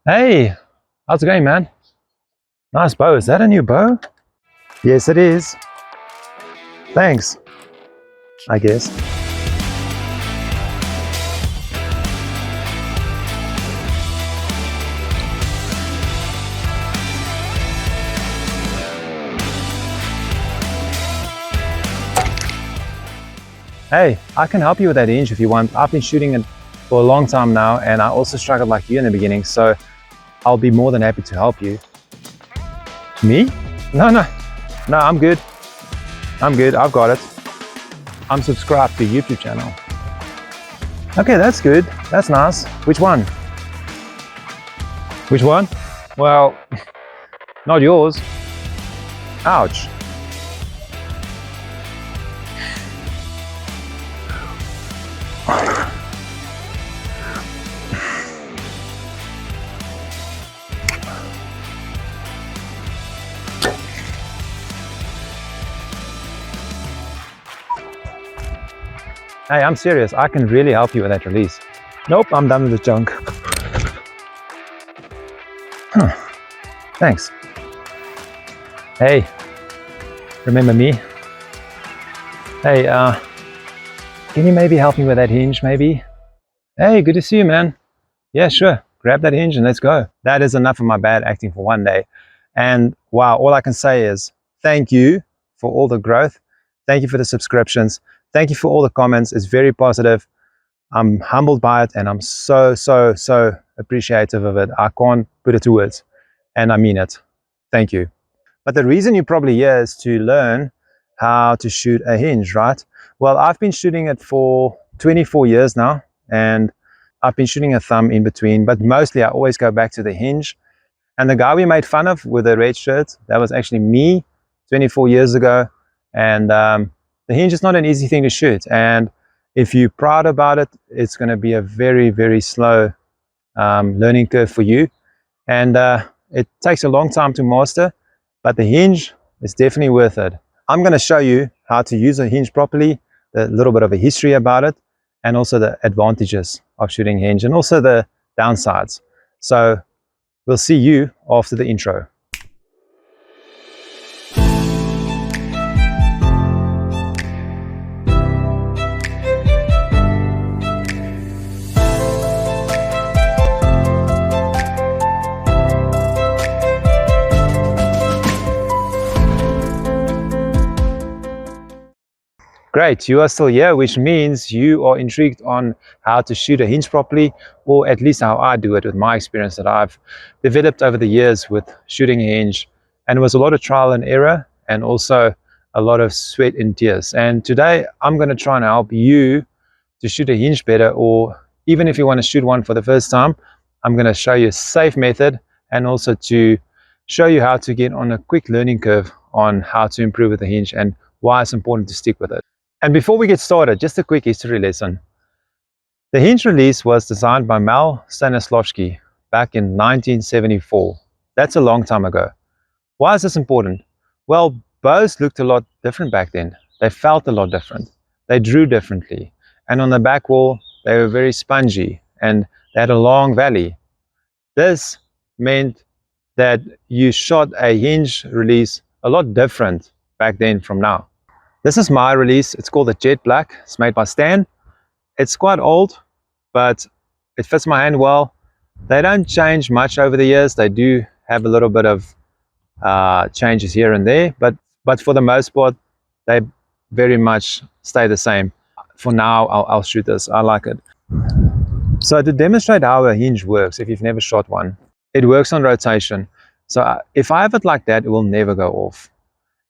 Hey, how's it going, man? Nice bow. Is that a new bow? Yes, it is. Thanks, I guess. Hey, I can help you with that hinge if you want. I've been shooting it for a long time now, and I also struggled like you in the beginning, so I'll be more than happy to help you. Me? No, I'm good. I've got it. I'm subscribed to YouTube channel. Okay, that's good. That's nice. Which one? Which one? Well, not yours. Ouch. Hey, I'm serious. I can really help you with that release. Nope, I'm done with the junk. Thanks. Hey, remember me? Hey, can you maybe help me with that hinge, maybe? Hey, good to see you, man. Yeah, sure. Grab that hinge and let's go. That is enough of my bad acting for one day. And wow, all I can say is thank you for all the growth. Thank you for the subscriptions. Thank you for all the comments. It's very positive. I'm humbled by it, and I'm so appreciative of it. I can't put it to words, and I mean it. Thank you. But the reason you're probably here is to learn how to shoot a hinge, right? Well, I've been shooting it for 24 years now, and I've been shooting a thumb in between, but mostly I always go back to the hinge. And the guy we made fun of with the red shirt, that was actually me 24 years ago. And the hinge is not an easy thing to shoot, and if you're proud about it, it's going to be a very slow learning curve for you, and it takes a long time to master, but the hinge is definitely worth it. I'm going to show you how to use a hinge properly, a little bit of a history about it, and also the advantages of shooting hinge and also the downsides. So we'll see you after the intro. Great, you are still here, which means you are intrigued on how to shoot a hinge properly, or at least how I do it with my experience that I've developed over the years with shooting a hinge. And it was a lot of trial and error, and also a lot of sweat and tears. And today I'm going to try and help you to shoot a hinge better, or even if you want to shoot one for the first time, I'm going to show you a safe method, and also to show you how to get on a quick learning curve on how to improve with the hinge and why it's important to stick with it. And before we get started, just a quick history lesson. The hinge release was designed by Mal Stanislavski back in 1974. That's a long time ago. Why is this important? Well, bows looked a lot different back then. They felt a lot different. They drew differently. And on the back wall, they were very spongy and they had a long valley. This meant that you shot a hinge release a lot different back then from now. This is my release. It's called the Jet Black. It's made by Stan. It's quite old, but it fits my hand well. They don't change much over the years. They do have a little bit of changes here and there, but for the most part, they very much stay the same. For now, I'll shoot this. I like it. So to demonstrate how a hinge works, if you've never shot one, it works on rotation. So if I have it like that, it will never go off.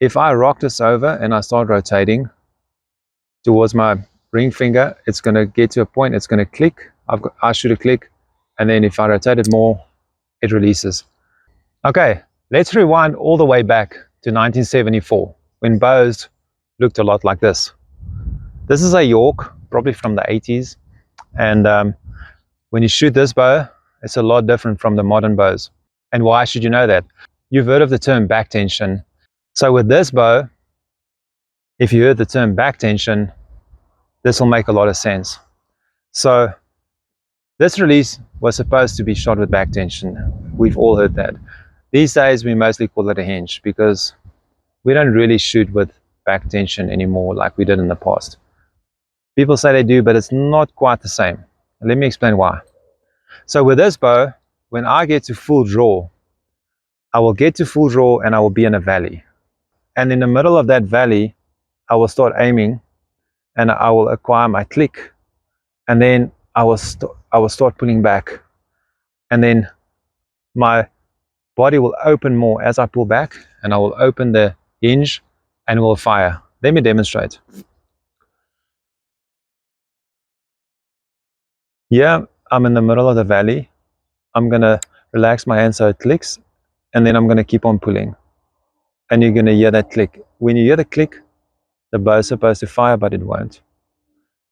If I rock this over and I start rotating towards my ring finger, it's going to get to a point, it's going to click. I shoot a click, and then if I rotate it more, it releases. Okay, let's rewind all the way back to 1974, when bows looked a lot like this. This is a York, probably from the 80s, and when you shoot this bow, it's a lot different from the modern bows. And why should you know that? You've heard of the term back tension. So with this bow, if you heard the term back tension, this will make a lot of sense. So This release was supposed to be shot with back tension. We've all heard that. These days we mostly call it a hinge because we don't really shoot with back tension anymore like we did in the past. People say they do, but it's not quite the same. Let me explain why. So with this bow, when I get to full draw, I will get to full draw and I will be in a valley. And in the middle of that valley, I will start aiming and I will acquire my click. And then I will start pulling back. And then my body will open more as I pull back, and I will open the hinge and will fire. Let me demonstrate. Here, I'm in the middle of the valley. I'm going to relax my hand so it clicks, and then I'm going to keep on pulling. And you're going to hear that click. When you hear the click, the bow is supposed to fire, but it won't.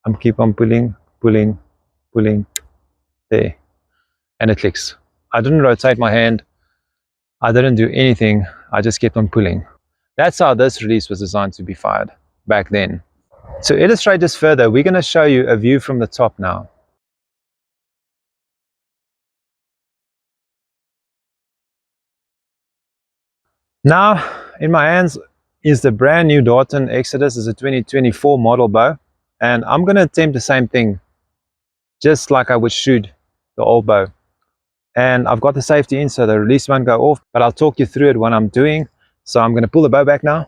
I'm keep on pulling, pulling, pulling, there, and it clicks. I didn't rotate my hand. I didn't do anything. I just kept on pulling. That's how this release was designed to be fired back then. To illustrate this further, we're going to show you a view from the top now. Now, in my hands is the brand new Darton Exodus. It's a 2024 model bow, and I'm going to attempt the same thing, just like I would shoot the old bow. And I've got the safety in, so the release won't go off, but I'll talk you through it when I'm doing. So I'm going to pull the bow back now.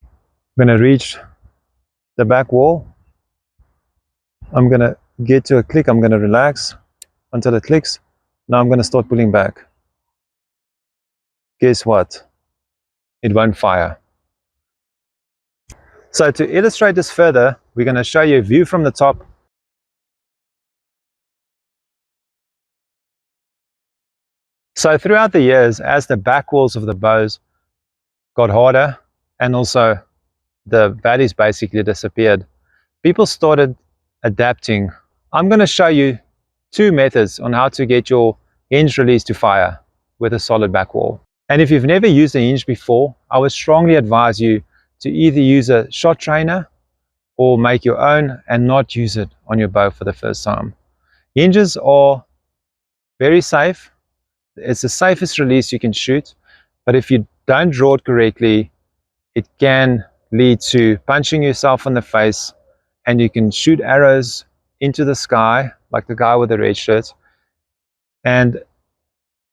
I'm going to reach the back wall. I'm going to get to a click. I'm going to relax until it clicks. Now I'm going to start pulling back. Guess what? It won't fire. So to illustrate this further, we're going to show you a view from the top. So throughout the years, as the back walls of the bows got harder and also the valleys basically disappeared, people started adapting. I'm going to show you two methods on how to get your hinge release to fire with a solid back wall. And if you've never used a hinge before, I would strongly advise you to either use a shot trainer or make your own and not use it on your bow for the first time. Hinges are very safe. It's the safest release you can shoot, but if you don't draw it correctly, it can lead to punching yourself in the face, and you can shoot arrows into the sky like the guy with the red shirt, and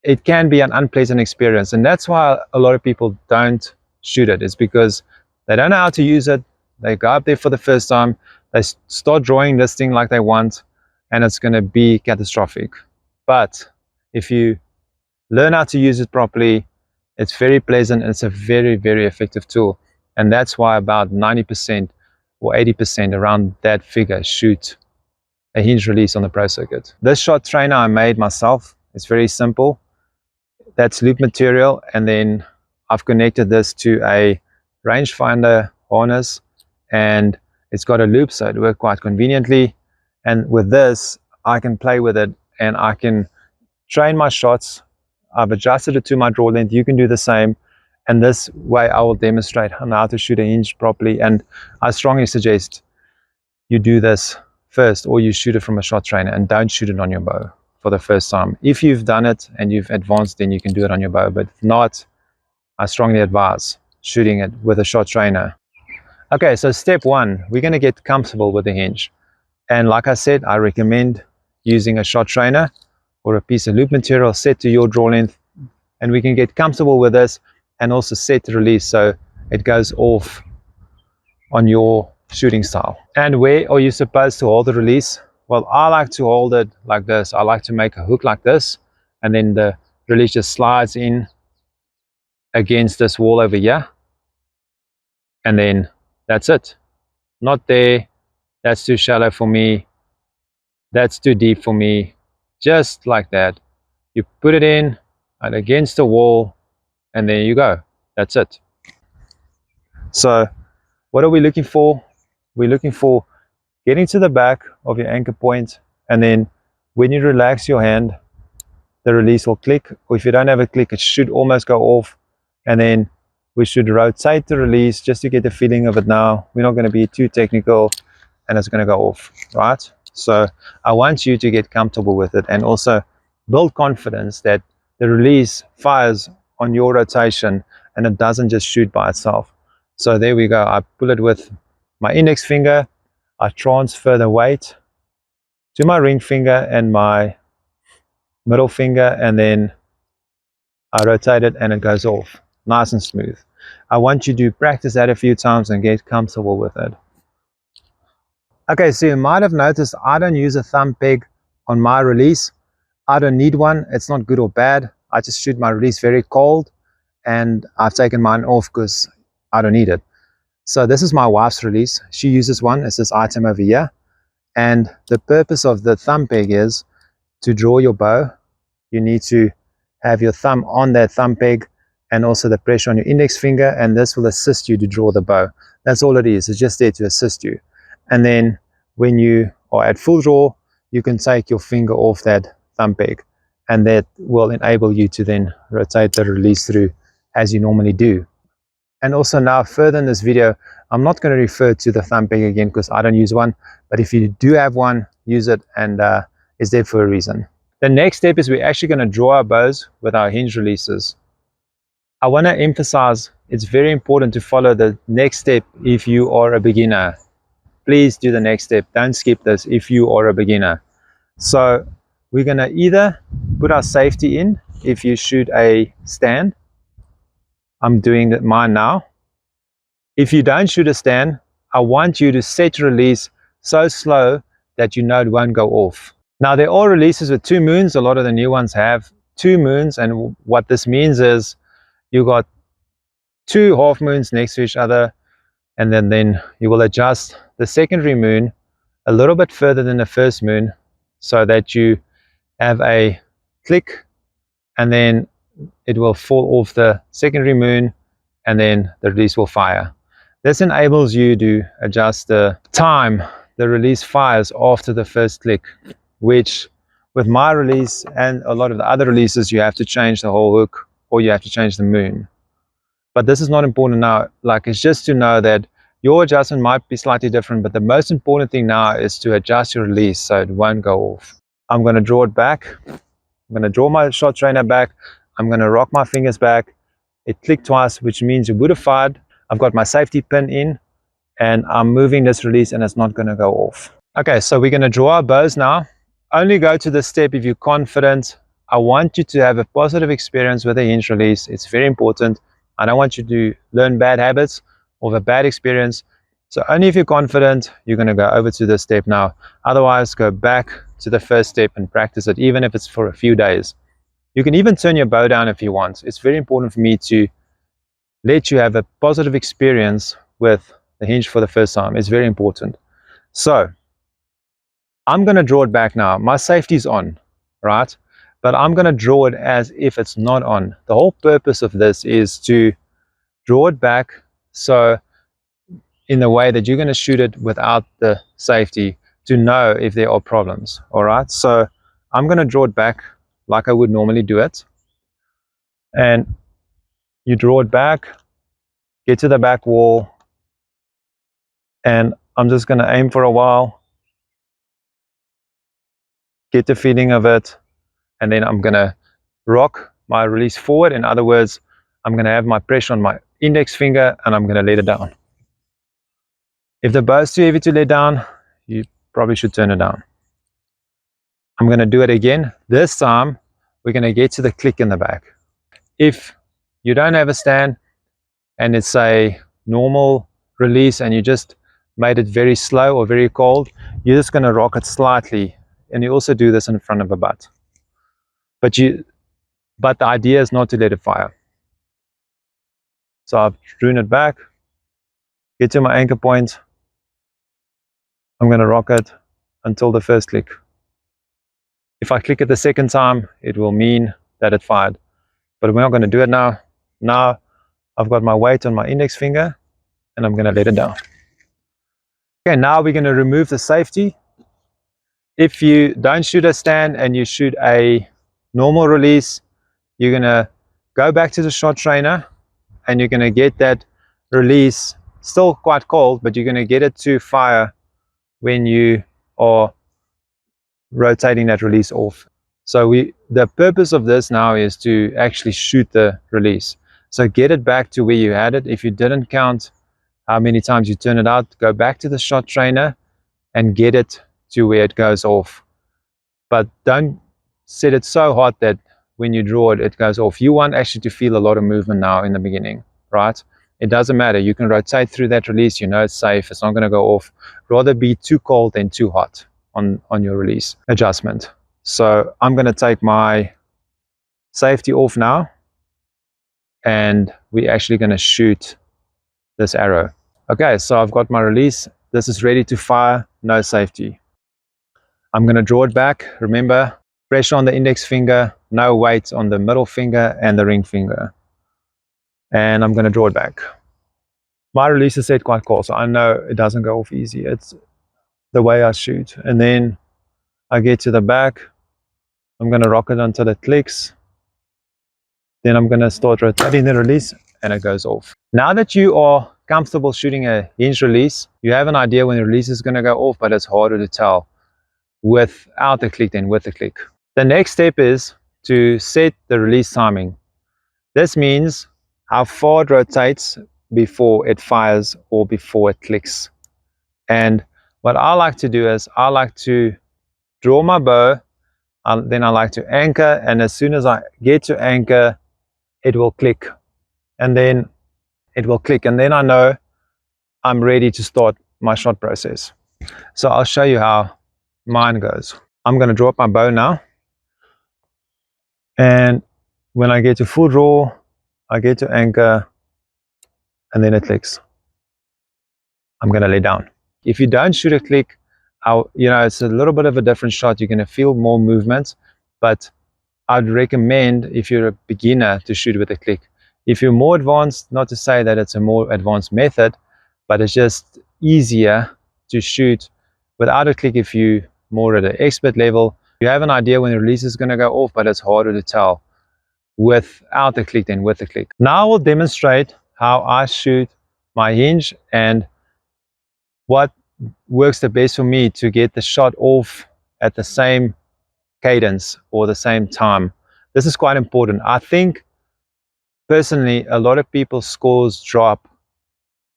it can be an unpleasant experience. And that's why a lot of people don't shoot it. It's because they don't know how to use it. They go up there for the first time, they start drawing this thing like they want, and it's going to be catastrophic. But if you learn how to use it properly, it's very pleasant, and it's a very, very effective tool. And that's why about 90% or 80% around that figure shoot a hinge release on the pro circuit. This shot trainer I made myself. It's very simple. That's loop material, and then I've connected this to a rangefinder harness, and it's got a loop, so it works quite conveniently. And with this, I can play with it and I can train my shots. I've adjusted it to my draw length. You can do the same, and this way I will demonstrate how to shoot a hinge properly. And I strongly suggest you do this first, or you shoot it from a shot trainer, and don't shoot it on your bow for the first time. If you've done it and you've advanced, then you can do it on your bow, but if not, I strongly advise shooting it with a shot trainer. Okay, so step one, we're going to get comfortable with the hinge, and like I said, I recommend using a shot trainer or a piece of loop material set to your draw length, and we can get comfortable with this and also set the release so it goes off on your shooting style. And where are you supposed to hold the release? Well, I like to hold it like this. I like to make a hook like this, and then the release just slides in against this wall over here, and then that's it. Not there, that's too shallow for me, that's too deep for me. Just like that, you put it in and against the wall, and there you go. That's it. So what are we looking for? We're looking for getting to the back of your anchor point, and then when you relax your hand, the release will click, or if you don't have a click, it should almost go off, and then we should rotate the release just to get the feeling of it now. We're not going to be too technical, and it's going to go off, right? So I want you to get comfortable with it and also build confidence that the release fires on your rotation and it doesn't just shoot by itself. So there we go. I pull it with my index finger. I transfer the weight to my ring finger and my middle finger, and then I rotate it and it goes off nice and smooth. I want you to practice that a few times and get comfortable with it. Okay, so you might have noticed I don't use a thumb peg on my release. I don't need one. It's not good or bad. I just shoot my release very cold, and I've taken mine off because I don't need it. So this is my wife's release. She uses one. It's this item over here. And the purpose of the thumb peg is to draw your bow. You need to have your thumb on that thumb peg and also the pressure on your index finger, and this will assist you to draw the bow. That's all it is. It's just there to assist you. And then when you are at full draw, you can take your finger off that thumb peg, and that will enable you to then rotate the release through as you normally do. And also now further in this video, I'm not going to refer to the thumb peg again because I don't use one, but if you do have one, use it, and it's there for a reason. The next step is we're actually going to draw our bows with our hinge releases. I want to emphasize it's very important to follow the next step if you are a beginner. Please do the next step. Don't skip this if you are a beginner. So we're going to either put our safety in if you shoot a stand. I'm doing mine now. If you don't shoot a stand, I want you to set your release so slow that you know it won't go off. Now there are releases with 2 moons. A lot of the new ones have 2 moons, and what this means is you got 2 half moons next to each other, and then you will adjust the secondary moon a little bit further than the first moon so that you have a click, and then it will fall off the secondary moon, and then the release will fire. This enables you to adjust the time the release fires after the first click, which with my release and a lot of the other releases, you have to change the whole hook or you have to change the moon. But this is not important now. Like, it's just to know that your adjustment might be slightly different, but the most important thing now is to adjust your release so it won't go off. I'm going to draw it back. I'm going to draw my shot trainer back. I'm going to rock my fingers back. It clicked twice, which means it would have fired. I've got my safety pin in, and I'm moving this release, and it's not going to go off. Okay, so we're going to draw our bows now. Only go to this step if you're confident. I want you to have a positive experience with a hinge release. It's very important. I don't want you to learn bad habits or have a bad experience. So only if you're confident, you're going to go over to this step now. Otherwise, go back to the first step and practice it, even if it's for a few days. You can even turn your bow down if you want. It's very important for me to let you have a positive experience with the hinge for the first time. It's very important. So I'm going to draw it back now. My safety's on, right? But I'm going to draw it as if it's not on. The whole purpose of this is to draw it back so in the way that you're going to shoot it without the safety to know if there are problems. All right, so I'm going to draw it back like I would normally do it. And you draw it back, get to the back wall, and I'm just going to aim for a while, get the feeling of it, and then I'm going to rock my release forward. In other words, I'm going to have my pressure on my index finger and I'm going to let it down. If the bow is too heavy to let down, you probably should turn it down. I'm going to do it again. This time, we're going to get to the click in the back. If you don't have a stand and it's a normal release and you just made it very slow or very cold, you're just going to rock it slightly. And you also do this in front of a butt. But the idea is not to let it fire. So I've drawn it back, get to my anchor point. I'm going to rock it until the first click. If I click it the second time, it will mean that it fired. But we're not going to do it now. Now I've got my weight on my index finger and I'm going to let it down. Okay, now we're going to remove the safety. If you don't shoot a stand and you shoot a normal release, you're going to go back to the shot trainer and you're going to get that release still quite cold, but you're going to get it to fire when you are rotating that release off. So the purpose of this now is to actually shoot the release. So get it back to where you had it. If you didn't count how many times you turn it out, go back to the shot trainer and get it to where it goes off. But don't set it so hot that when you draw it, it goes off. You want actually to feel a lot of movement now in the beginning, right? It doesn't matter. You can rotate through that release. You know it's safe. It's not going to go off. Rather be too cold than too hot on your release adjustment. So I'm going to take my safety off now, and we're actually going to shoot this arrow. Okay, so I've got my release. This is ready to fire, no safety. I'm going to draw it back. Remember, pressure on the index finger, no weight on the middle finger and the ring finger. And I'm going to draw it back. My release is set quite cold, so I know it doesn't go off easy. It's the way I shoot. And then I get to the back. I'm going to rock it until it clicks. Then I'm going to start rotating the release and it goes off. Now that you are comfortable shooting a hinge release, you have an idea when the release is going to go off, but it's harder to tell without the click than with the click. The next step is to set the release timing. This means how far it rotates before it fires or before it clicks. And what I like to do is I like to draw my bow, then I like to anchor, and as soon as I get to anchor, it will click, and then it will click, and then I know I'm ready to start my shot process. So I'll show you how mine goes. I'm going to draw up my bow now, and when I get to full draw, I get to anchor, and then it clicks. I'm going to lay down. If you don't shoot a click, it's a little bit of a different shot. You're going to feel more movement, but I'd recommend, if you're a beginner, to shoot with a click. If you're more advanced, not to say that it's a more advanced method, but it's just easier to shoot without a click. If you're more at an expert level, you have an idea when the release is going to go off, but it's harder to tell without the click than with the click. Now I will demonstrate how I shoot my hinge and what works the best for me to get the shot off at the same cadence or the same time. This is quite important. I think personally a lot of people's scores drop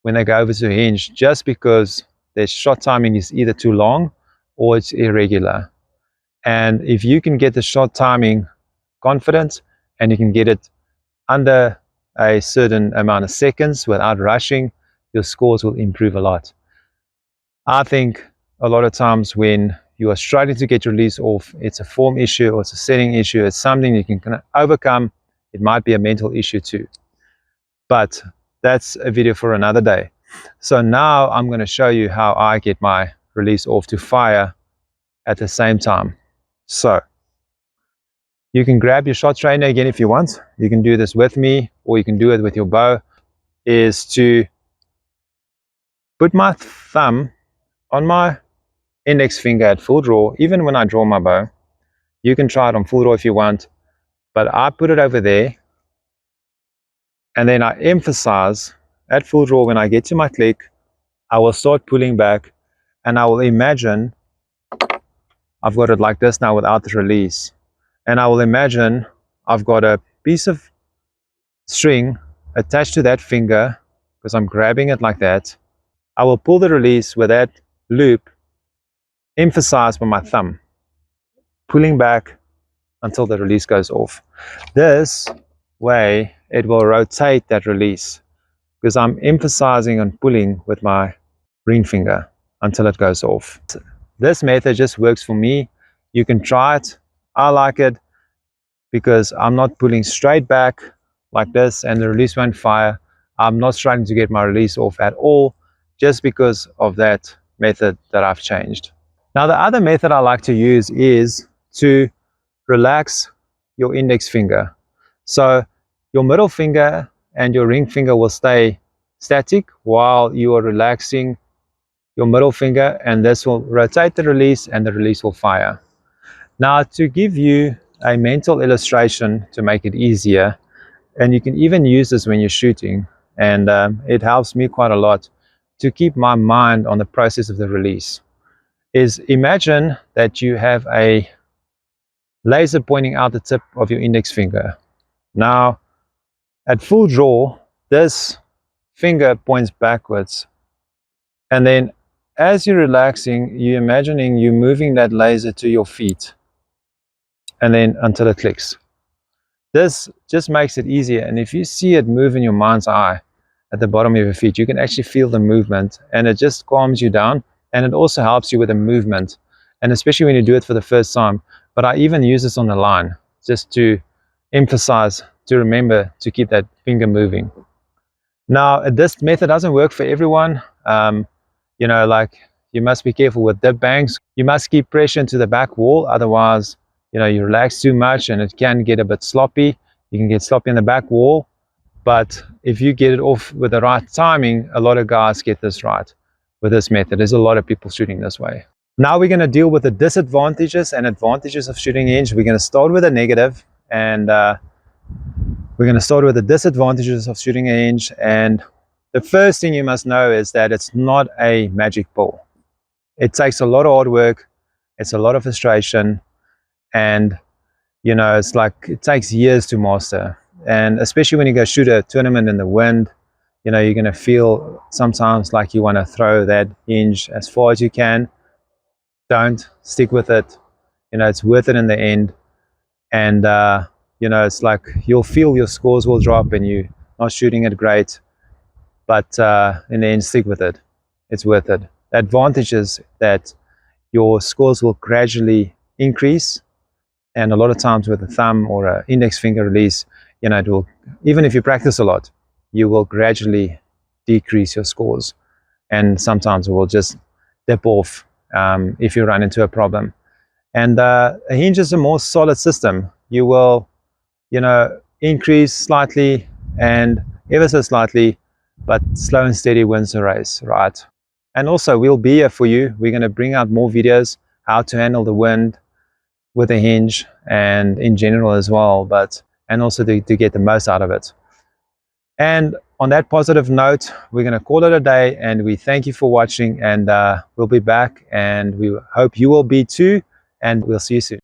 when they go over to hinge just because their shot timing is either too long or it's irregular. And if you can get the shot timing confident and you can get it under a certain amount of seconds without rushing, your scores will improve a lot. I think a lot of times when you are struggling to get your release off, it's a form issue or it's a setting issue. It's something you can overcome. It might be a mental issue too, but that's a video for another day. So now I'm going to show you how I get my release off to fire at the same time. So you can grab your shot trainer again if you want. You can do this with me or you can do it with your bow. Is to put my thumb on my index finger at full draw. Even when I draw my bow, you can try it on full draw if you want, but I put it over there and then I emphasize at full draw. When I get to my click, I will start pulling back and I will imagine I've got it like this now without the release, and I will imagine I've got a piece of string attached to that finger because I'm grabbing it like that. I will pull the release with that loop emphasized by my thumb, pulling back until the release goes off. This way it will rotate that release because I'm emphasizing on pulling with my ring finger until it goes off. This method just works for me. You can try it. I like it because I'm not pulling straight back like this and the release won't fire. I'm not trying to get my release off at all just because of that method that I've changed. Now the other method I like to use is to relax your index finger. So your middle finger and your ring finger will stay static while you are relaxing your middle finger, and this will rotate the release and the release will fire. Now to give you a mental illustration to make it easier, and you can even use this when you're shooting, and it helps me quite a lot to keep my mind on the process of the release. is imagine that you have a laser pointing out the tip of your index finger. Now, at full draw, this finger points backwards. And then as you're relaxing, you're imagining you moving that laser to your feet. And then until it clicks. This just makes it easier. And if you see it move in your mind's eye at the bottom of your feet, you can actually feel the movement, and it just calms you down. And it also helps you with the movement, and especially when you do it for the first time. But I even use this on the line just to emphasize, to remember to keep that finger moving. Now, this method doesn't work for everyone. Like, you must be careful with dip bangs. You must keep pressure into the back wall, otherwise you relax too much and it can get a bit sloppy. You can get sloppy in the back wall. But if you get it off with the right timing, a lot of guys get this right with this method. There's a lot of people shooting this way. Now we're going to deal with the disadvantages and advantages of shooting hinge. We're going to start with a negative, and we're going to start with the disadvantages of shooting a hinge. And the first thing you must know is that it's not a magic pill. It takes a lot of hard work. It's a lot of frustration. And it's like it takes years to master. And especially when you go shoot a tournament in the wind, you're going to feel sometimes like you want to throw that hinge as far as you can. Don't stick with it. It's worth it in the end. And it's like you'll feel your scores will drop and you're not shooting it great, but in the end, stick with it. It's worth it. The advantage is that your scores will gradually increase. And a lot of times with a thumb or an index finger release, it will, even if you practice a lot, you will gradually decrease your scores. And sometimes it will just dip off if you run into a problem. And a hinge is a more solid system. You will, increase slightly and ever so slightly, but slow and steady wins the race, right? And also, we'll be here for you. We're going to bring out more videos, how to handle the wind with a hinge and in general as well, and also to get the most out of it. And on that positive note, we're going to call it a day, and we thank you for watching, and we'll be back, and we hope you will be too, and we'll see you soon.